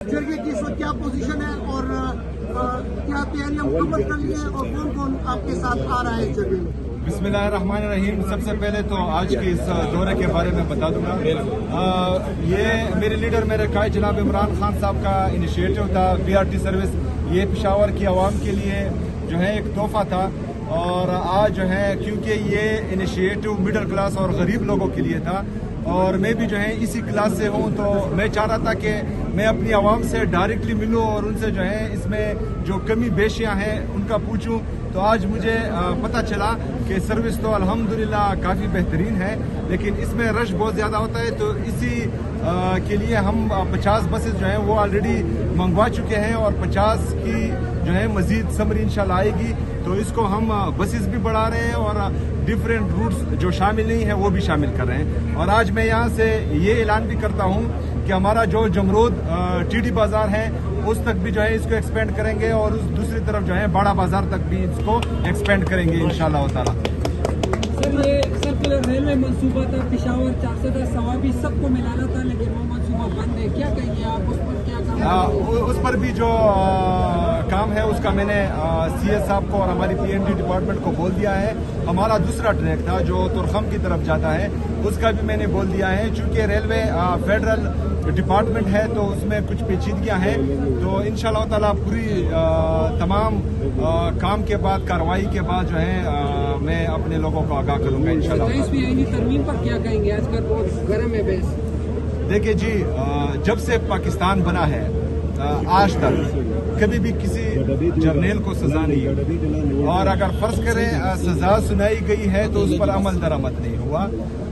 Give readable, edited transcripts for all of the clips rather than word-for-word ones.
जरिए की इस वक्त क्या पोजीशन है और क्या तैयारियां मुकम्मल कर ली है और कौन कौन आपके साथ आ रहा है इस जरिए में? बिस्मिल्लाहिर्रहमानिर्रहीम। सबसे पहले तो आज के इस दौरे के बारे में बता दूंगा। ये मेरे लीडर मेरे कायद जनाब इमरान खान साहब का इनिशिएटिव था। PRT सर्विस ये पेशावर की आवाम के लिए जो है एक तोहफा था और आज जो है क्योंकि ये इनिशिएटिव मिडिल क्लास और गरीब लोगों के लिए था और मैं भी जो है इसी क्लास से हूँ, तो मैं चाह रहा था कि मैं अपनी आवाम से डायरेक्टली मिलूँ और उनसे जो है इसमें जो कमी बेशियाँ हैं उनका पूछूँ। तो आज मुझे पता चला कि सर्विस तो अल्हम्दुलिल्लाह काफ़ी बेहतरीन है, लेकिन इसमें रश बहुत ज़्यादा होता है। तो इसी के लिए हम 50 बसेस जो हैं वो ऑलरेडी मंगवा चुके हैं और 50 की जो है मज़ीद समरी इंशाल्लाह आएगी। तो इसको हम बसेस भी बढ़ा रहे हैं और डिफरेंट रूट्स जो शामिल नहीं है वो भी शामिल कर रहे हैं। और आज मैं यहाँ से ये ऐलान भी करता हूँ कि हमारा जो जमरूद TD बाज़ार है उस तक भी जो है इसको एक्सपेंड करेंगे और उस दूसरी तरफ जो है बड़ा बाज़ार तक भी इसको एक्सपेंड करेंगे इंशाल्लाह ताला। सर ये सर्कुलर रेलवे मंसूबा था, पेशावर 410 सवाबी सबको मिलाना था, लेकिन वो मंसूबा बंद है। क्या कहेंगे आप उस पर? क्या काम उस पर भी जो काम है उसका मैंने CS साहब को और हमारी PND डिपार्टमेंट को बोल दिया है। हमारा दूसरा ट्रैक था जो तुरखम की तरफ जाता है उसका भी मैंने बोल दिया है। चूँकि रेलवे फेडरल डिपार्टमेंट है तो उसमें कुछ पेचीदगियाँ हैं, तो इंशाल्लाह ताला पूरी तमाम काम के बाद कार्रवाई के बाद जो है मैं अपने लोगों को आगाह करूँगा इंशाल्लाह। 27वीं आईनी तरमीम पर क्या कहेंगे? आजकल बहुत गर्म है बहस। देखिए जी, जब से पाकिस्तान बना है आज तक कभी भी किसी जर्नेल को सजा नहीं हुई और अगर फर्ज करें सजा सुनाई गई है तो उस पर अमल दरामद नहीं हुआ।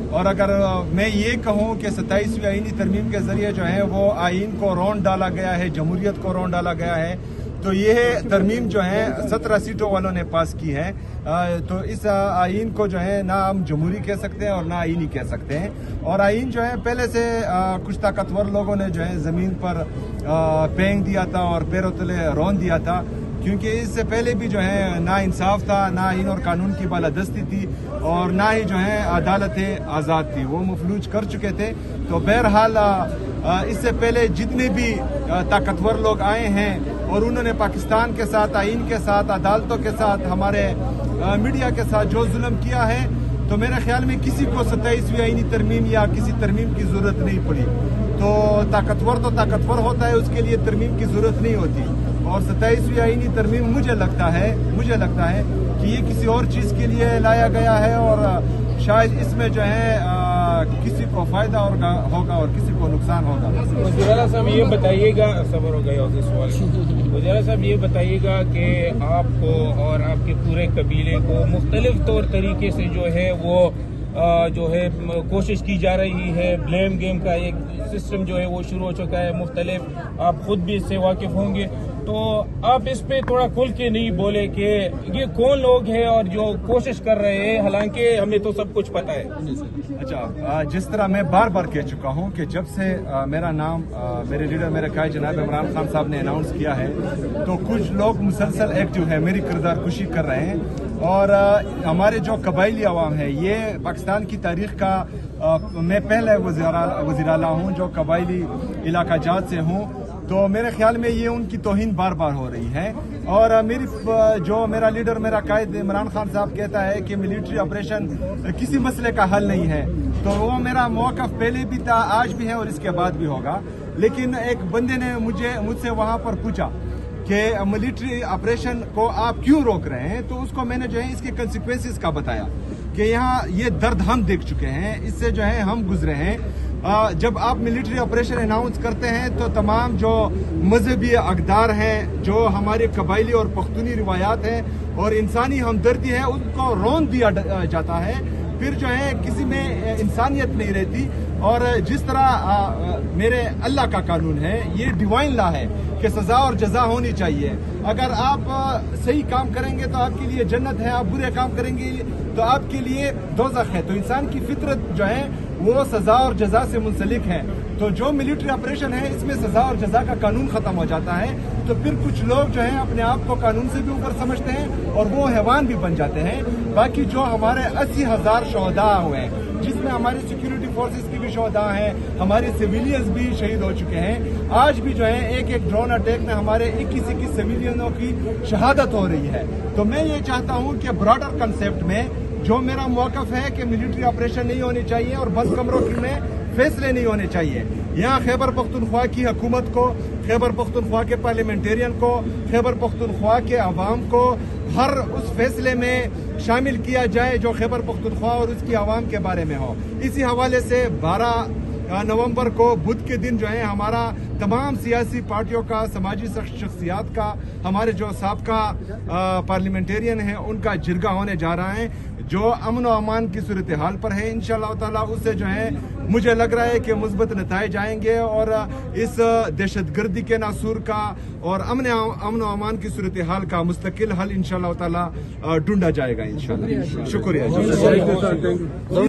और अगर मैं ये कहूँ कि 27वीं आईनी तरमीम के जरिए जो है वो आइन को रौंद डाला गया है, जमहूरियत को रौंद डाला गया है, तो ये तरमीम जो है 17 सीटों वालों ने पास की है। तो इस आइन को जो है ना हम जमहूरी कह सकते हैं और ना आइनी कह सकते हैं। और आइन जो है पहले से कुछ ताकतवर लोगों ने जो है ज़मीन पर फेंक दिया था और पैरों तले रौंद दिया था, क्योंकि इससे पहले भी जो है ना इंसाफ था, ना आइन और कानून की बालादस्ती थी और ना ही जो है अदालतें आज़ाद थी, वो मफलूज कर चुके थे। तो बहरहाल इससे पहले जितने भी ताकतवर लोग आए हैं और उन्होंने पाकिस्तान के साथ, आइन के साथ, अदालतों के साथ, हमारे मीडिया के साथ जो जुल्म किया है, तो मेरे ख्याल में किसी को 27वीं आईनी तरमीम या किसी तरमीम की ज़रूरत नहीं पड़ी। तो ताकतवर होता है, उसके लिए तरमीम की ज़रूरत नहीं होती। और 27वीं आईनी तरमीम मुझे लगता है कि ये किसी और चीज़ के लिए लाया गया है और शायद इसमें जो है किसी को फायदा होगा और किसी को नुकसान होगा। वज़ीर साहब ये बताइएगा, सबर हो गया उस सवाल। वज़ीर साहब ये बताइएगा कि आपको और आपके पूरे कबीले को मुख्तलिफ तौर तरीके से जो है वो जो है कोशिश की जा रही है। ब्लेम गेम का एक सिस्टम जो है वो शुरू हो चुका है मुख्तलिफ, आप खुद भी इससे वाकिफ होंगे, तो आप इस पे थोड़ा खुल के नहीं बोले कि ये कौन लोग हैं और जो कोशिश कर रहे हैं, हालांकि हमें तो सब कुछ पता है। अच्छा, जिस तरह मैं बार बार कह चुका हूं कि जब से मेरा नाम मेरे लीडर मेरे कायद जनाब इमरान खान साहब ने अनाउंस किया है तो कुछ लोग मुसलसल एक्टिव है, मेरी किरदार कुशी कर रहे हैं। और हमारे जो कबायली अवाम है, ये पाकिस्तान की तारीख का मैं पहले वज़ीर आला हूँ जो कबायली इलाका जात से हूँ, तो मेरे ख्याल में ये उनकी तौहीन बार बार हो रही है। और मेरा लीडर मेरा कायद इमरान खान साहब कहता है कि मिलिट्री ऑपरेशन किसी मसले का हल नहीं है, तो वो मेरा मौक़िफ़ पहले भी था, आज भी है और इसके बाद भी होगा। लेकिन एक बंदे ने मुझसे वहाँ पर पूछा कि मिलिट्री ऑपरेशन को आप क्यों रोक रहे हैं, तो उसको मैंने जो है इसके कंसिक्वेंसेस का बताया कि यहाँ ये दर्द हम देख चुके हैं, इससे जो है हम गुजरे हैं। जब आप मिलिट्री ऑपरेशन अनाउंस करते हैं तो तमाम जो मजहबी अक़दार हैं, जो हमारे कबायली और पख्तूनी रिवायात हैं और इंसानी हमदर्दी है, उनको रौंद दिया जाता है। फिर जो है किसी में इंसानियत नहीं रहती। और जिस तरह मेरे अल्लाह का कानून है, ये डिवाइन लॉ है कि सजा और जजा होनी चाहिए। अगर आप सही काम करेंगे तो आपके लिए जन्नत है, आप बुरे काम करेंगे तो आपके लिए दोज़ख है। तो इंसान की फितरत जो है वो सजा और जजा से मुंसलिक है। तो जो मिलिट्री ऑपरेशन है इसमें सजा और जजा का कानून खत्म हो जाता है। तो फिर कुछ लोग जो हैं अपने आप को कानून से भी ऊपर समझते हैं और वो हैवान भी बन जाते हैं। बाकी जो हमारे 80,000 शहदा हुए हैं, जिसमें हमारी सिक्योरिटी फोर्सेस की भी शहदा हैं, हमारे सिविलियंस भी शहीद हो चुके हैं। आज भी जो है एक ड्रोन अटैक में हमारे 21 सिविलियनों की शहादत हो रही है। तो मैं ये चाहता हूँ कि ब्रॉडर कंसेप्ट में जो मेरा मौक़िफ़ है कि मिलिट्री ऑपरेशन नहीं होने चाहिए और बंद कमरों में फैसले नहीं होने चाहिए। यहाँ खैबर पख्तूनख्वा की हुकूमत को, खैबर पख्तूनख्वा के पार्लियामेंटेरियन को, खैबर पख्तूनख्वा के अवाम को हर उस फैसले में शामिल किया जाए जो खैबर पख्तूनख्वा और उसकी आवाम के बारे में हो। इसी हवाले से 12 नवंबर को बुध के दिन जो है हमारा तमाम सियासी पार्टियों का, समाजी शख्सियात का, हमारे जो साबका पार्लियामेंटेरियन हैं उनका जिरगा होने जा रहा है जो अमन और अमान की सूरत हाल पर है। इंशाअल्लाह ताला उससे जो है मुझे लग रहा है कि मुस्बत नताइज आएंगे और इस दहशतगर्दी के नासूर का और अमन और अमान की सूरत हाल का मुस्तकिल हल इंशाअल्लाह ताला ढूंढा जाएगा इंशाअल्लाह। शुक्रिया।